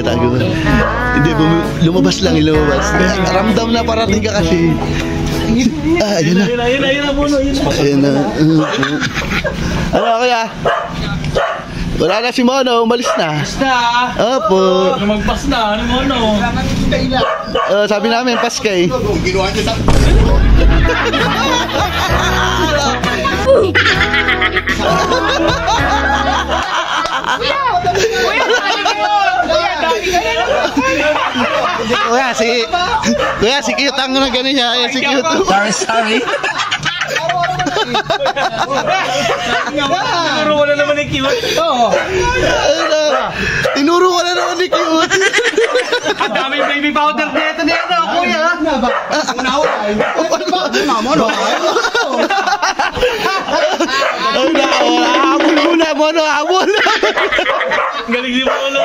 Tago. Hindi, lumabas lang, lumabas. Ramdam na parating ka kasi. Ayun na. Ayun na, Mono. Ayun na. Ano kaya? Wala na si Mono, umalis na. Basta. Opo. Magpas na, ano Mono? Sabi namin, Paskay. Ginawa niya sa... Kuya, si cute ang gano'n niya. Si cute. Sorry. Tinuro ko na naman ni cute. Oo. Tinuro ko na naman ni cute. Ang daming baby powder dito, kuya. Habol muna, Mono, habol. Galing si Mono.